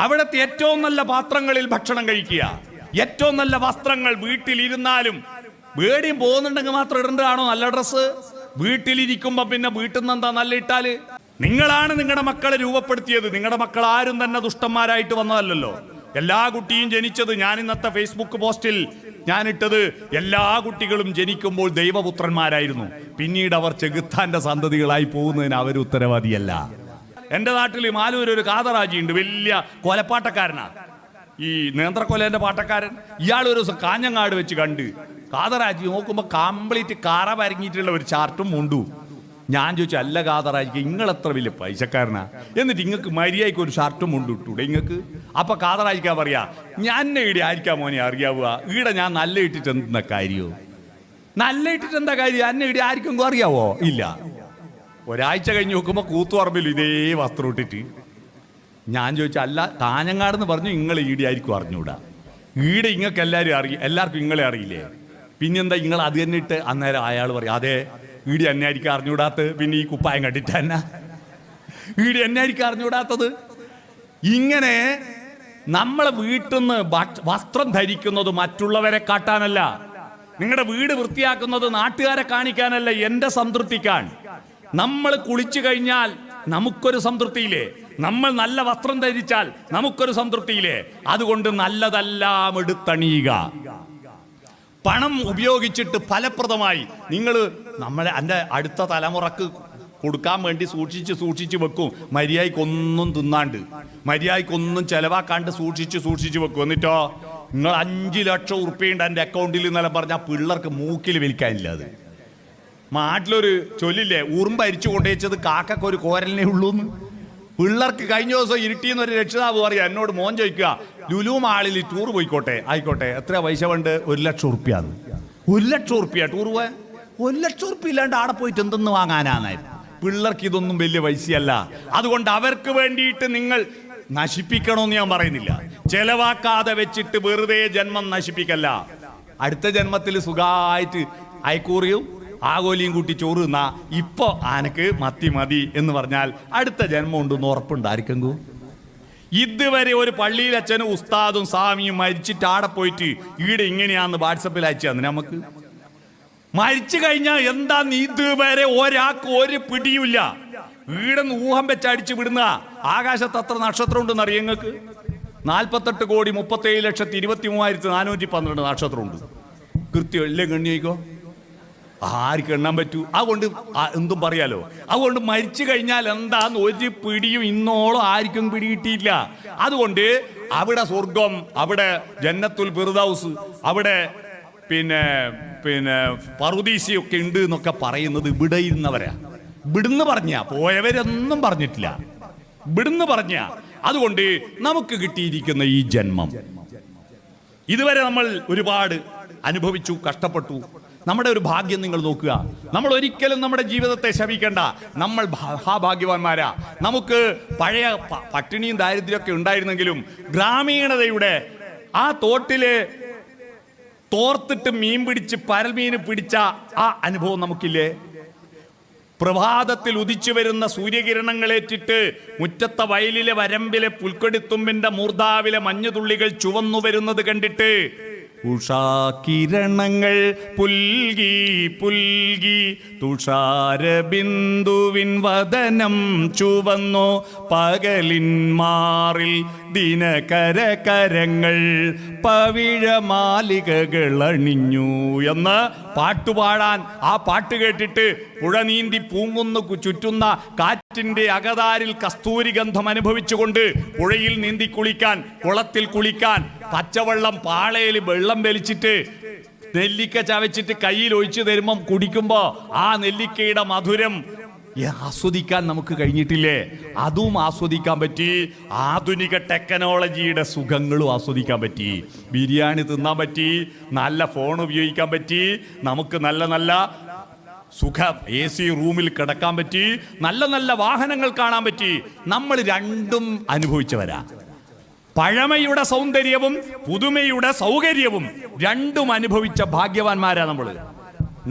അവിടുത്തെ ഏറ്റവും നല്ല പാത്രങ്ങളിൽ ഭക്ഷണം കഴിക്കുക, ഏറ്റവും നല്ല വസ്ത്രങ്ങൾ. വീട്ടിലിരുന്നാലും വേടിയും പോകുന്നുണ്ടെങ്കിൽ മാത്രം ഇടേണ്ടതാണോ നല്ല ഡ്രസ്സ്? വീട്ടിലിരിക്കുമ്പോ പിന്നെ വീട്ടിൽ നിന്ന് എന്താ നല്ല ഇട്ടാല്? നിങ്ങളാണ് നിങ്ങളുടെ മക്കളെ രൂപപ്പെടുത്തിയത്. നിങ്ങളുടെ മക്കൾ ആരും തന്നെ ദുഷ്ടന്മാരായിട്ട് വന്നതല്ലല്ലോ. എല്ലാ കുട്ടിയും ജനിച്ചത്, ഞാൻ ഇന്നത്തെ ഫേസ്ബുക്ക് പോസ്റ്റിൽ ഞാനിട്ടത്, എല്ലാ കുട്ടികളും ജനിക്കുമ്പോൾ ദൈവപുത്രന്മാരായിരുന്നു. പിന്നീട് അവർ ചെകുത്താന്റെ സന്തതികളായി പോകുന്നതിന് അവർ ഉത്തരവാദിയല്ല. എൻ്റെ നാട്ടിൽ മാലൂർ ഒരു കാതറാജി ഉണ്ട്, വലിയ കൊലപ്പാട്ടക്കാരനാണ്, ഈ നേന്ത്രക്കൊലേന്റെ പാട്ടക്കാരൻ. ഇയാൾ ഒരു ദിവസം കാഞ്ഞങ്ങാട് വെച്ച് കണ്ട് കാതറാജി നോക്കുമ്പോൾ കംപ്ലീറ്റ് കറ പരങ്ങിയിട്ടുള്ള ഒരു ചാർട്ടും മുണ്ടു. ഞാൻ ചോദിച്ചു, അല്ല കാതറാജിക്ക് നിങ്ങളെത്ര വലിയ പൈസക്കാരനാ, എന്നിട്ട് ഇങ്ങക്ക് മര്യാദയ്ക്ക് ഒരു ഷർട്ടും മുണ്ടും ഇട്ടൂടെ ഇങ്ങക്ക്? അപ്പൊ കാതറാജിക്കാ പറയാ, ഞാൻ ഈടെ ആയിരിക്കാ മോനെ അറിയാവുക, ഈടെ ഞാൻ നല്ല ഇട്ടിട്ട് എന്താ കാര്യമോ? നല്ല ഇട്ടിട്ട് എന്താ കാര്യം? അന്നെ ഈടെ ആർക്കും അറിയാവോ? ഇല്ല. ഒരാഴ്ച കഴിഞ്ഞ് നോക്കുമ്പോൾ കൂത്തുപറമ്പിൽ ഇതേ വസ്ത്രം ഇട്ടിട്ട്. ഞാൻ ചോദിച്ചു, അല്ല കാഞ്ഞങ്ങാടെന്ന് പറഞ്ഞു, നിങ്ങൾ ഈടെ ആയിരിക്കും അറിഞ്ഞൂടാ? ഈടെ ഇങ്ങക്ക് എല്ലാവർക്കും ഇങ്ങളെ അറിയില്ലേ? പിന്നെന്താ നിങ്ങൾ അത് തന്നെ ഇട്ട്? അന്നേരം അയാൾ പറയും, അതെ ഈടി എന്നെ ആയിരിക്കും അറിഞ്ഞൂടാത്തത്, പിന്നെ ഈ കുപ്പായം കണ്ടിട്ട് തന്നെ ഈടി എന്നെ ആയിരിക്കും അറിഞ്ഞൂടാത്തത്. ഇങ്ങനെ നമ്മളെ വീട്ടിൽ നിന്ന് വസ്ത്രം ധരിക്കുന്നത് മറ്റുള്ളവരെ കാട്ടാനല്ല, നിങ്ങളുടെ വീട് വൃത്തിയാക്കുന്നത് നാട്ടുകാരെ കാണിക്കാനല്ല, എൻ്റെ സംതൃപ്തിക്കാൻ. നമ്മൾ കുളിച്ചു കഴിഞ്ഞാൽ നമുക്കൊരു സംതൃപ്തിയില്ലേ? നമ്മൾ നല്ല വസ്ത്രം ധരിച്ചാൽ നമുക്കൊരു സംതൃപ്തിയില്ലേ? അതുകൊണ്ട് നല്ലതെല്ലാം എടുത്തണിയുക. പണം ഉപയോഗിച്ചിട്ട് ഫലപ്രദമായി നിങ്ങൾ എൻ്റെ അടുത്ത തലമുറക്ക് കൊടുക്കാൻ വേണ്ടി സൂക്ഷിച്ച് വെക്കും. മര്യാദയ്ക്കൊന്നും തിന്നാണ്ട്, മര്യാദയ്ക്കൊന്നും ചെലവാക്കാണ്ട് സൂക്ഷിച്ച് വെക്കും. എന്നിട്ടോ നിങ്ങൾ 5 ലക്ഷം ഉറുപ്പിയുണ്ട് എൻ്റെ അക്കൗണ്ടിൽ എന്നെല്ലാം പറഞ്ഞാൽ പിള്ളേർക്ക് മൂക്കിൽ വലിക്കാനില്ല. അത് നാട്ടിലൊരു ചൊല്ലില്ലേ, ഉറുമ്പ് അരിച്ചു കൊണ്ടുവച്ചത് കാക്കൊരു കോരലിനെ ഉള്ളൂന്ന്. പിള്ളേർക്ക് കഴിഞ്ഞ ദിവസം ഇരുട്ടിന്നൊരു രക്ഷിതാവ് പറയാ, എന്നോട് മോൻ ചോദിക്കുക, ലുലു മാളിൽ ടൂർ പോയിക്കോട്ടെ, ആയിക്കോട്ടെ, എത്ര പൈസ വേണ്ട? 1 ലക്ഷം ഉറുപ്പ്യ. 1 ലക്ഷം ഉറുപ്പ്യ ടൂർ പോയാൽ 1 ലക്ഷം ഉറുപ്പ്യ ഇല്ലാണ്ട് ആടെ പോയിട്ട് എന്തെന്ന് വാങ്ങാനാന്നായിരുന്നു. പിള്ളേർക്ക് ഇതൊന്നും വലിയ പൈസയല്ല. അതുകൊണ്ട് അവർക്ക് വേണ്ടിയിട്ട് നിങ്ങൾ നശിപ്പിക്കണമെന്ന് ഞാൻ പറയുന്നില്ല. ചെലവാക്കാതെ വെച്ചിട്ട് വെറുതെ ജന്മം നശിപ്പിക്കല്ല. അടുത്ത ജന്മത്തിൽ സുഖമായിട്ട് അയക്കൂറിയും ആഗോലിയും കൂട്ടി ചോറ് തിന്നാ ഇപ്പൊ ആനക്ക് മതി എന്ന് പറഞ്ഞാൽ അടുത്ത ജന്മം ഉണ്ടെന്ന് ഉറപ്പുണ്ടായിരിക്കും. ഇതുവരെ ഒരു പള്ളിയിൽ അച്ഛനും ഉസ്താദും സ്വാമിയും മരിച്ചിട്ട് ആടെ പോയിട്ട് ഈടെ ഇങ്ങനെയാന്ന് വാട്സപ്പിൽ അയച്ചു തന്നെ. നമുക്ക് മരിച്ചു കഴിഞ്ഞാൽ എന്താന്ന് ഇതുവരെ ഒരാൾക്ക് ഒരു പിടിയുമില്ല. ഈടെന്ന് ഊഹം വെച്ചടിച്ചു വിടുന്ന. ആകാശത്ത് അത്ര നക്ഷത്രം ഉണ്ടെന്ന് അറിയാം നിങ്ങൾക്ക്? 48,37,23,412 നക്ഷത്രമുണ്ട്. കൃത്യം എല്ലാം ഗണ്ണിക്കോ, ആർക്ക് എണ്ണാൻ പറ്റൂ? അതുകൊണ്ട് എന്തും പറയാലോ. അതുകൊണ്ട് മരിച്ചു കഴിഞ്ഞാൽ എന്താന്ന് ഒരു പിടിയും ഇന്നോളം ആർക്കും പിടികിട്ടിയില്ല. അതുകൊണ്ട് അവിടെ സ്വർഗം, അവിടെ ജന്നത്തുൽ ഫിർദൗസ്, അവിടെ പിന്നെ പറുദീസയൊക്കെ ഉണ്ട് എന്നൊക്കെ പറയുന്നത് ഇവിടെ ഇരുന്നവരാ. ഇവിടുന്ന് പറഞ്ഞ പോയവരൊന്നും പറഞ്ഞിട്ടില്ല, ഇവിടുന്ന് പറഞ്ഞ. അതുകൊണ്ട് നമുക്ക് കിട്ടിയിരിക്കുന്ന ഈ ജന്മം ഇതുവരെ നമ്മൾ ഒരുപാട് അനുഭവിച്ചു, കഷ്ടപ്പെട്ടു. നമ്മുടെ ഒരു ഭാഗ്യം നിങ്ങൾ നോക്കുക. നമ്മൾ ഒരിക്കലും നമ്മുടെ ജീവിതത്തെ ശപിക്കേണ്ട. നമ്മൾ മഹാഭാഗ്യവാന്മാരാ. നമുക്ക് പഴയ പട്ടിണിയും ദാരിദ്ര്യമൊക്കെ ഉണ്ടായിരുന്നെങ്കിലും ഗ്രാമീണതയുടെ ആ തോട്ടില് തോർത്തിട്ട് മീൻ പിടിച്ച് പരൽമീന് പിടിച്ച ആ അനുഭവം നമുക്കില്ലേ? പ്രഭാതത്തിൽ ഉദിച്ചു വരുന്ന സൂര്യകിരണങ്ങളേറ്റിട്ട് മുറ്റത്തെ വയലിലെ വരമ്പിലെ പുൽക്കൊടിത്തുമ്പിന്റെ മൂർധാവിലെ മഞ്ഞുതുള്ളികൾ ചുവന്നു വരുന്നത് കണ്ടിട്ട് ഉഷാകിരണങ്ങൾ പുൽകി പുൽകി തുഷാരബിന്ദുവിൻ വദനം ചുവന്നു പകലിൻ മാറിൽ ദിനകരകരങ്ങൾ പവിഴമാലികകൾ അണിഞ്ഞു എന്ന് പാട്ടുപാടാൻ, ആ പാട്ട് കേട്ടിട്ട് പുഴ നീന്തി പൂങ്കുന്നു ചുറ്റുന്ന കാറ്റിന്റെ അകതാരിൽ കസ്തൂരി ഗന്ധം അനുഭവിച്ചുകൊണ്ട് പുഴയിൽ നീന്തി കുളിക്കാൻ, കുളത്തിൽ കുളിക്കാൻ, പച്ചവെള്ളം പാളയിൽ വെള്ളം വലിച്ചിട്ട് നെല്ലിക്ക ചവച്ചിട്ട് കയ്യിൽ ഒഴിച്ചു തരുമ്പം കുടിക്കുമ്പോ ആ നെല്ലിക്കയുടെ മധുരം ആസ്വദിക്കാൻ നമുക്ക് കഴിഞ്ഞിട്ടില്ലേ? അതും ആസ്വദിക്കാൻ പറ്റി. ആധുനിക ടെക്നോളജിയുടെ സുഖങ്ങളും ആസ്വദിക്കാൻ പറ്റി. ബിരിയാണി തിന്നാൻ പറ്റി, നല്ല ഫോൺ ഉപയോഗിക്കാൻ പറ്റി, നമുക്ക് നല്ല നല്ല സുഖം AC റൂമിൽ കിടക്കാൻ പറ്റി, നല്ല നല്ല വാഹനങ്ങൾ കാണാൻ പറ്റി. നമ്മൾ രണ്ടും അനുഭവിച്ചവരാ. പഴമയുടെ സൗന്ദര്യവും പുതുമയുടെ സൗകര്യവും രണ്ടും അനുഭവിച്ച ഭാഗ്യവാന്മാരാ നമ്മൾ.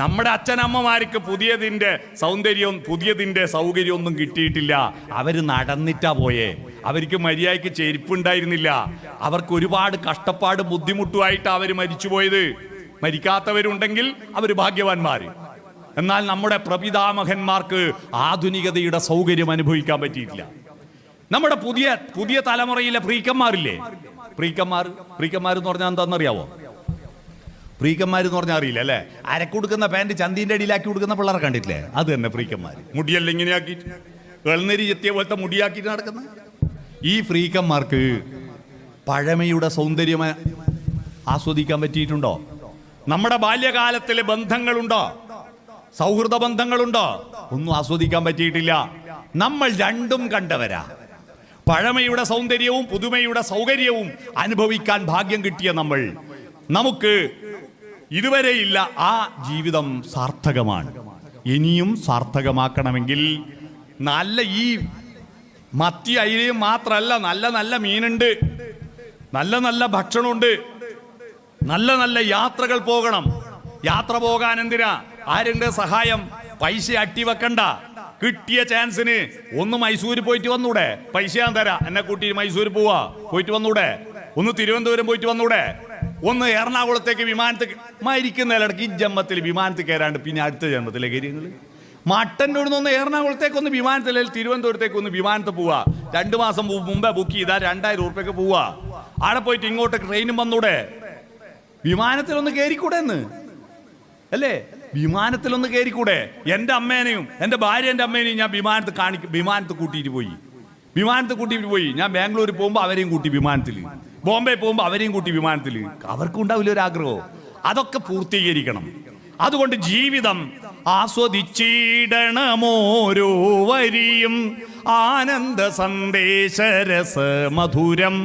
നമ്മുടെ അച്ഛനമ്മമാർക്ക് പുതിയതിൻ്റെ സൗന്ദര്യവും പുതിയതിൻ്റെ സൗകര്യമൊന്നും കിട്ടിയിട്ടില്ല. അവര് നടന്നിട്ടാ പോയേ. അവർക്ക് മര്യാദയ്ക്ക് ചെരുപ്പുണ്ടായിരുന്നില്ല. അവർക്ക് ഒരുപാട് കഷ്ടപ്പാട് ബുദ്ധിമുട്ടുമായിട്ട് അവർ മരിച്ചുപോയത്. മരിക്കാത്തവരുണ്ടെങ്കിൽ അവർ ഭാഗ്യവാന്മാർ. എന്നാൽ നമ്മുടെ പ്രപിതാമഹന്മാർക്ക് ആധുനികതയുടെ സൗകര്യം അനുഭവിക്കാൻ പറ്റിയിട്ടില്ല. നമ്മുടെ പുതിയ തലമുറയിലെ ഫ്രീക്കന്മാരില്ലേ, ഫ്രീക്കന്മാർ എന്ന് പറഞ്ഞാൽ എന്താണെന്നറിയാവോ? ഫ്രീക്കന്മാരെന്ന് പറഞ്ഞാൽ അറിയില്ല അല്ലേ? അരക്കൊടുക്കുന്ന പാൻറ് ചന്തിൻ്റെ അടിയിലാക്കി കൊടുക്കുന്ന പിള്ളേരെ കണ്ടിട്ടില്ലേ? അത് തന്നെ ഫ്രീക്കന്മാർ. മുടിയെല്ലാം ഇങ്ങനെയാക്കിയിട്ട് വെള്ളനരി ചെത്തിയ പോലത്തെ മുടിയാക്കിയിട്ട് നടക്കുന്ന ഈ ഫ്രീക്കന്മാർക്ക് പഴമയുടെ സൗന്ദര്യം ആസ്വദിക്കാൻ പറ്റിയിട്ടുണ്ടോ? നമ്മുടെ ബാല്യകാലത്തിലെ ബന്ധങ്ങളുണ്ടോ? സൗഹൃദ ബന്ധങ്ങളുണ്ടോ? ഒന്നും ആസ്വദിക്കാൻ പറ്റിയിട്ടില്ല. നമ്മൾ രണ്ടും കണ്ടവരാ. പഴമയുടെ സൗന്ദര്യവും പുതുമയുടെ സൗകര്യവും അനുഭവിക്കാൻ ഭാഗ്യം കിട്ടിയ നമുക്ക് ഇതുവരെയില്ല. ആ ജീവിതം സാർത്ഥകമാണ്. ഇനിയും സാർത്ഥകമാക്കണമെങ്കിൽ നല്ല ഈ മത്തി അയിലയും മാത്രമല്ല, നല്ല നല്ല മീനുണ്ട്, നല്ല നല്ല ഭക്ഷണമുണ്ട്, നല്ല നല്ല യാത്രകൾ പോകണം. യാത്ര പോകാൻ എന്തിനാ? ആരുടെ സഹായം? പൈസ അട്ടിവെക്കണ്ട. കിട്ടിയ ചാൻസിന് ഒന്ന് മൈസൂർ പോയിട്ട് വന്നൂടെ? പൈസ ഞാൻ തരാം, എന്നെ കൂട്ടി മൈസൂർ പോയിട്ട് വന്നൂടെ? ഒന്ന് തിരുവനന്തപുരം പോയിട്ട് വന്നൂടെ? ഒന്ന് എറണാകുളത്തേക്ക് വിമാനത്തിൽ മരിക്കുന്നതിലിടക്ക് ഈ ജന്മത്തിൽ വിമാനത്തിൽ കയറാണ്ട് പിന്നെ അടുത്ത ജന്മത്തിലെ കാര്യങ്ങൾ മട്ടൻ്റെ ഇവിടെ നിന്ന് എറണാകുളത്തേക്ക് ഒന്ന് വിമാനത്തിൽ, തിരുവനന്തപുരത്തേക്ക് ഒന്ന് വിമാനത്തിൽ പോവാ. 2 മാസം മുമ്പേ ബുക്ക് ചെയ്താൽ 2000 ഉറുപ്പ്യക്ക് പോവാ. അവിടെ പോയിട്ട് ഇങ്ങോട്ട് ട്രെയിനും വന്നൂടെ? വിമാനത്തിലൊന്ന് കയറിക്കൂടെ എന്ന് അല്ലേ? വിമാനത്തിലൊന്ന് കയറിക്കൂടെ? എൻ്റെ അമ്മേനെയും എൻ്റെ ഭാര്യൻ്റെ അമ്മേനെയും ഞാൻ വിമാനത്തിൽ കൂട്ടിയിട്ട് പോയി. ഞാൻ ബാംഗ്ലൂരിൽ പോകുമ്പോൾ അവരെയും കൂട്ടി വിമാനത്തിൽ, ബോംബെ പോകുമ്പോൾ അവരെയും കൂട്ടി വിമാനത്തിൽ. അവർക്കും ഉണ്ടാവില്ല ഒരു ആഗ്രഹം. അതൊക്കെ പൂർത്തീകരിക്കണം. അതുകൊണ്ട് ജീവിതം ആസ്വദിച്ചിടണമോരോ വരിയും ആനന്ദ സന്ദേശരസ മധുരം.